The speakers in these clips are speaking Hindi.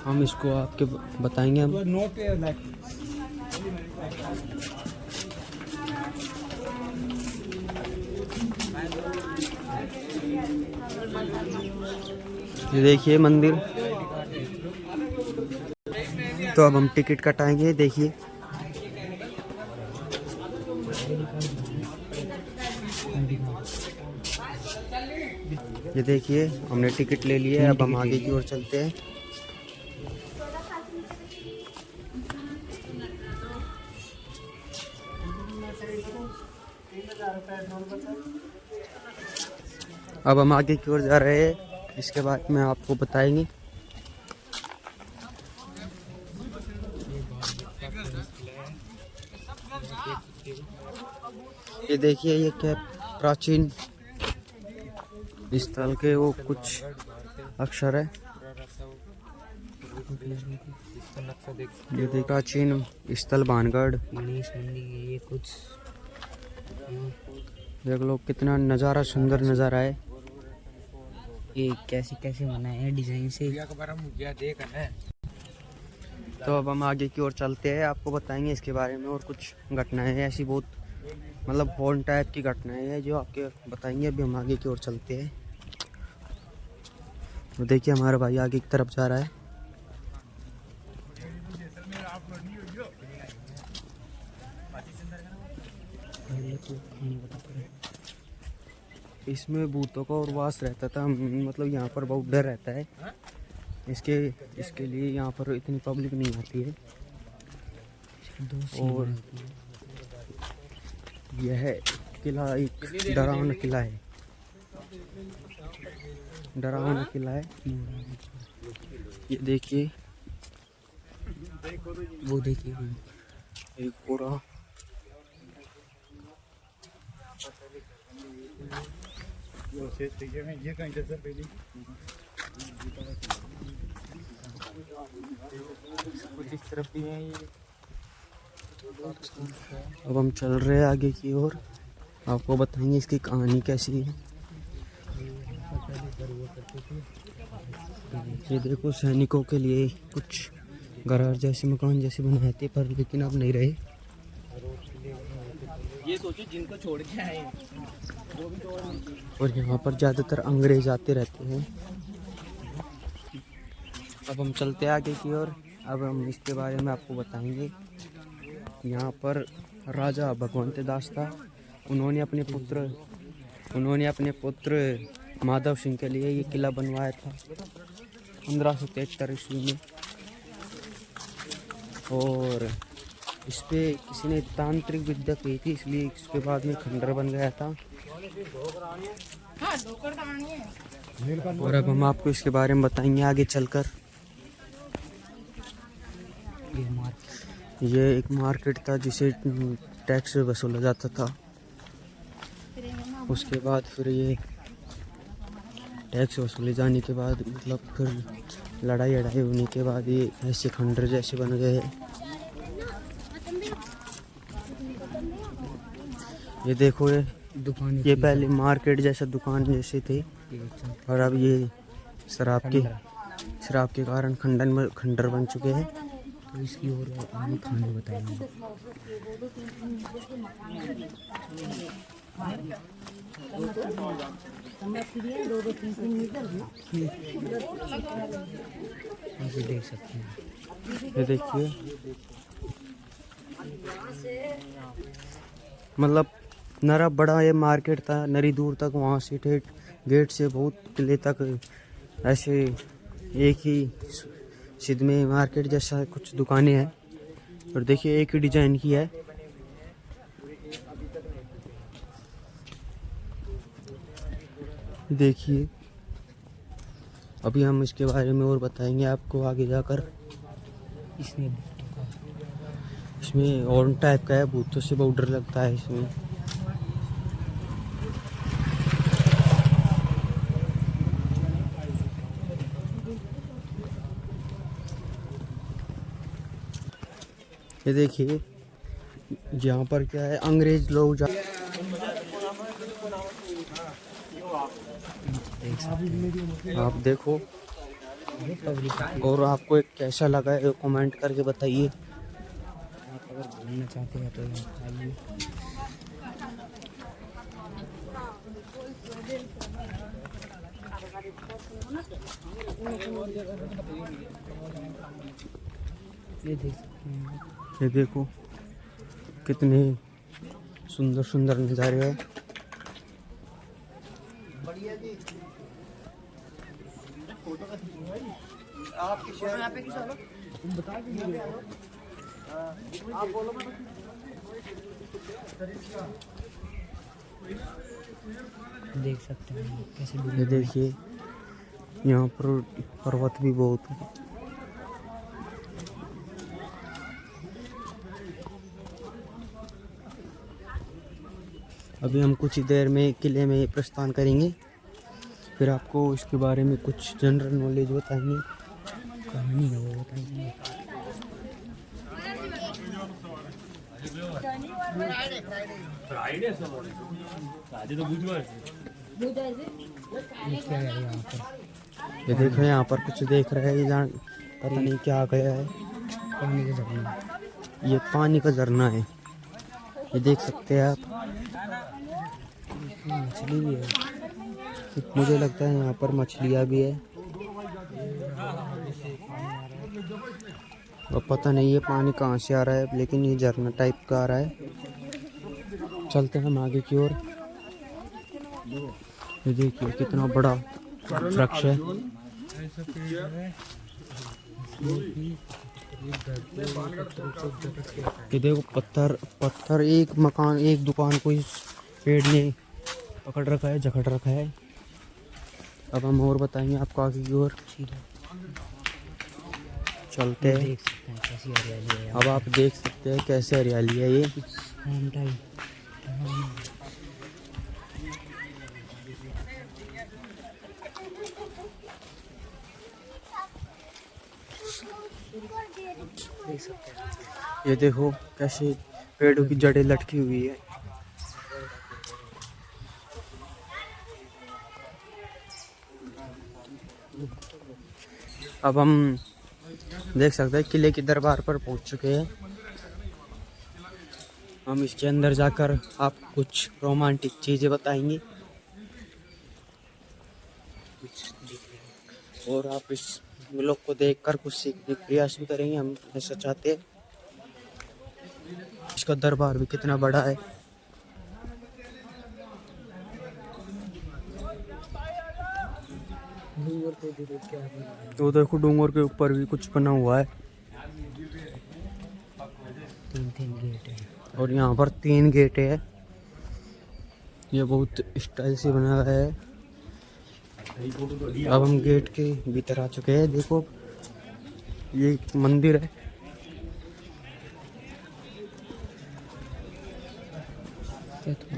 हम इसको आपके बताएंगे हम। ये देखिए मंदिर। तो अब हम टिकट कटाएंगे। देखिए ये देखिए हमने टिकट ले लिया है। अब हम आगे की ओर चलते हैं। अब हम आगे की ओर जा रहे हैं। इसके बाद में आपको बताएंगे। ये देखिए ये क्या प्राचीन स्थल के वो कुछ अक्षर है। ये देखिए प्राचीन स्थल भानगढ़ गणेश मंदिर। ये कुछ देख लो कितना नज़ारा, सुंदर नज़ारा है। ये कैसे कैसे बनाए हैं डिजाइन से। तो अब हम आगे की ओर चलते हैं। आपको बताएंगे इसके बारे में और कुछ घटनाएं हैं ऐसी बहुत, मतलब हॉर्न टाइप की घटनाएं हैं जो आपके बताएंगे। अभी हम आगे की ओर चलते हैं। तो देखिए हमारा भाई आगे की तरफ जा रहा है। इसमें भूतों का और वास रहता था, मतलब यहाँ पर बहुत डर रहता है। इसके लिए यहाँ पर इतनी पब्लिक नहीं आती है। और यह किला एक डरावना किला है। डरावना किला है। ये देखिए, वो देखिए एक पूरा ये कहीं जैसे पहले कुछ इस तरफ भी है। ये अब हम चल रहे हैं आगे की ओर। आपको बताएंगे इसकी कहानी कैसी है। ये देखो सैनिकों के लिए कुछ घर जैसे मकान जैसे बनाए थे, पर लेकिन अब नहीं रहे। ये सोचो जिनको छोड़ के आए। और यहाँ पर ज़्यादातर अंग्रेज आते रहते हैं। अब हम चलते हैं आगे की ओर। अब हम इसके बारे में आपको बताएंगे। यहाँ पर राजा भगवंत दास था। उन्होंने अपने पुत्र माधव सिंह के लिए ये किला बनवाया था 1573 ईस्वी में। और इस पे किसी ने तांत्रिक विद्या की थी, इसलिए इसके बाद में खंडर बन गया था। और अब हम आपको इसके बारे में बताएंगे आगे चलकर। ये एक मार्केट था जिसे टैक्स वसूला जाता था। उसके बाद फिर ये टैक्स वसूले जाने के बाद मतलब फिर लड़ाई होने के बाद ये ऐसे खंडर जैसे बन गए हैं। ये देखो ये पहले मार्केट जैसा दुकान जैसे थे, और अब ये शराब के कारण खंडर बन चुके हैं। तो इसकी और आगे खाने बताएंगे। देख सकते हैं। ये देखिए मतलब नरा बड़ा ये मार्केट था, नरी दूर तक। वहाँ से ठेठ गेट से बहुत किले तक ऐसे एक ही सिद्ध में मार्केट जैसा कुछ दुकानें हैं। और देखिए एक ही डिजाइन की है। देखिए अभी हम इसके बारे में और बताएंगे आपको आगे जाकर। इसमें और टाइप का है, भूतों से बहुत डर लगता है इसमें। ये देखिए यहाँ पर क्या है, अंग्रेज लोग आप देखो और आपको एक कैसा लगा है कमेंट करके बताइए। आप अगर घूमना चाहते हैं तो यहाँ आइए। ये देख सकते हैं, ये देखो कितने सुंदर सुंदर नज़ारे हैं। देख सकते हैं कैसे ये देखिए यहाँ पर पर्वत भी बहुत है। अभी हम कुछ ही देर में किले में प्रस्थान करेंगे, फिर आपको इसके बारे में कुछ जनरल नॉलेज बताएंगे, कहानी है वो बताएंगे। ये क्या है यहाँ पर? ये देखो यहाँ पर कुछ देख रहे हैं, जान पता नहीं क्या गया है। पानी के झरना, ये पानी का झरना है, ये देख सकते हैं आप। इसमें मछली भी है। मुझे लगता है यहाँ पर मछलियाँ भी है, और पता नहीं ये पानी कहाँ से आ रहा है, लेकिन ये झरना टाइप का आ रहा है। चलते हैं हम आगे की ओर। ये देखिए कितना बड़ा वृक्ष है। ये देखो पत्थर पत्थर, एक मकान एक दुकान को इस पेड़ ने पकड़ रखा है, जकड़ रखा है। अब हम और बताएंगे आपको आगे की ओर, चलते हैं। देख सकते हैं कैसी हरियाली है यहाँ। अब आप देख सकते हैं कैसे हरियाली है ये। शाम टाइम देख सकते हैं। ये देखो कैसे पेड़ों की जड़ें लटकी हुई है। अब हम देख सकते हैं किले की दरबार पर पहुंच चुके हैं। हम इसके अंदर जाकर आप कुछ रोमांटिक चीजें बताएंगे, और आप इस व्लॉग को देखकर कुछ सीखने का प्रयास भी करेंगे, हम ऐसा चाहते हैं। इसका दरबार भी कितना बड़ा है। तो देखो डूंगर के ऊपर भी कुछ बना हुआ है, तीन गेट है। और यहाँ पर 3 गेट है। ये बहुत स्टाइल से बना हुआ है। अब हम गेट के भीतर आ चुके हैं। देखो ये एक मंदिर है।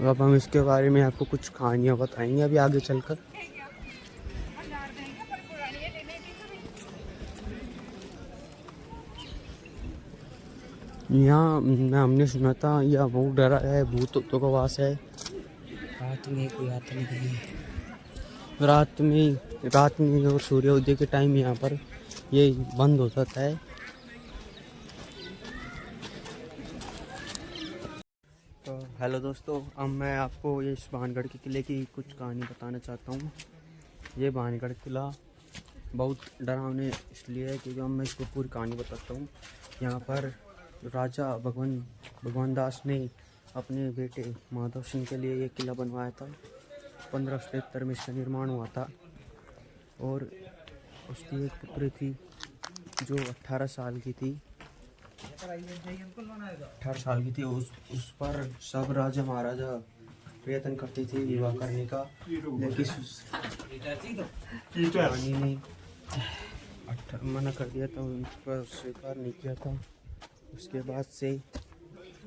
अब हम इसके बारे में आपको कुछ कहानियाँ बताएंगे अभी आगे चलकर। यहाँ हमने सुना था यह बहुत डरा है, भूतों का वास है। रात में कोई आता नहीं है। रात में और सूर्योदय के टाइम यहाँ पर ये बंद हो जाता है। तो हेलो दोस्तों, अब मैं आपको ये इस भानगढ़ के किले की कुछ कहानी बताना चाहता हूँ। ये भानगढ़ किला बहुत डरावने इसलिए है क्योंकि मैं इसको पूरी कहानी बताता हूँ। यहाँ पर राजा भगवान दास ने अपने बेटे माधव सिंह के लिए ये किला बनवाया था। 1573 में इसका निर्माण हुआ था, और उसकी एक पुत्री थी जो 18 साल की थी। 18 साल की थी। उस पर सब राजा महाराजा प्रयत्न करते थे विवाह करने का, लेकिन उस रानी ने मना कर दिया था, उन पर स्वीकार नहीं किया था। उसके बाद से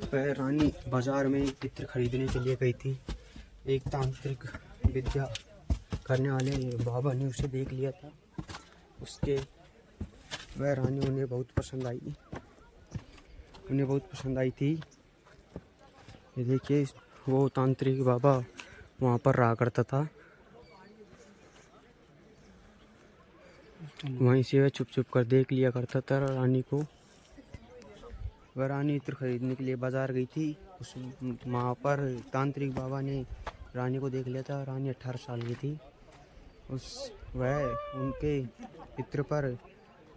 वह रानी बाजार में इत्र खरीदने के लिए गई थी। एक तांत्रिक विद्या करने वाले बाबा ने उसे देख लिया था। उसके वह रानी उन्हें बहुत पसंद आई थी। ये देखिए वो तांत्रिक बाबा वहाँ पर रहा करता था। वहीं से वह छुप छुप कर देख लिया करता था रानी को। वह रानी इत्र खरीदने के लिए बाजार गई थी। उस वहाँ पर तांत्रिक बाबा ने रानी को देख लिया था। रानी 18 साल की थी। वह उनके इत्र पर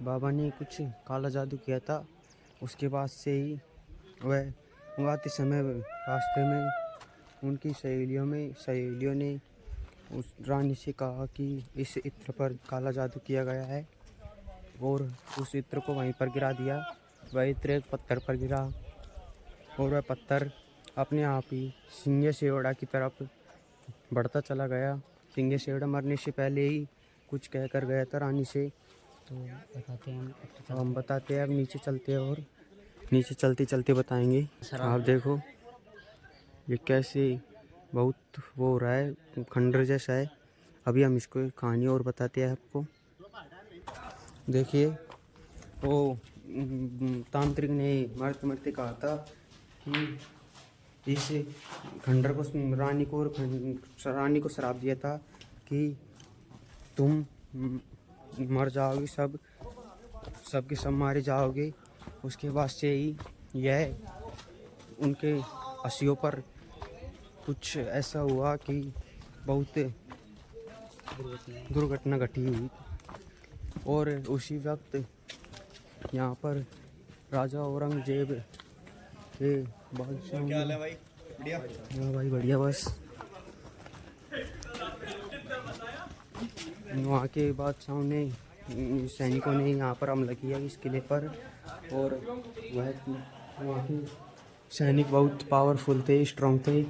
बाबा ने कुछ काला जादू किया था। उसके बाद से ही वह आते समय रास्ते में उनकी सहेलियों ने उस रानी से कहा कि इस इत्र पर काला जादू किया गया है और उस इत्र को वहीं पर गिरा दिया। वह इत्र एक पत्थर पर गिरा और वह पत्थर अपने आप ही सिंगहशेवड़ा की तरफ बढ़ता चला गया। सिंगहशेवड़ा मरने से पहले ही कुछ कह कर गया था रानी से। तो बताते हैं हम बताते हैं। अब नीचे चलते हैं और नीचे चलते चलते बताएंगे। आप देखो ये कैसे बहुत वो हो रहा है, खंडर जैसा है। अभी हम इसको कहानी और बताते हैं आपको। देखिए वो तांत्रिक ने मरते मरते कहा था कि इस खंडर को रानी को श्राप दिया था कि तुम मर जाओगे, सबके सब मारे जाओगे। उसके बाद से ही यह उनके अस्सियों पर कुछ ऐसा हुआ कि बहुत दुर्घटना घटी हुई और उसी वक्त यहाँ पर राजा औरंगजेब के बादशाह। क्या हाल है भाई? बढ़िया। हाँ भाई बढ़िया। बस वहाँ के बादशाहों ने सैनिकों ने यहाँ पर हमला किया इस किले पर और वहाँ के सैनिक बहुत पावरफुल थे, स्ट्रांग थे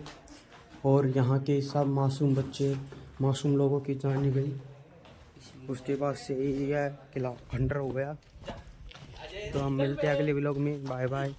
और यहाँ के सब मासूम लोगों की जान गई। उसके बाद से यह किला खंडर हो गया। तो हम मिलते हैं अगले व्लॉग में। Bye bye.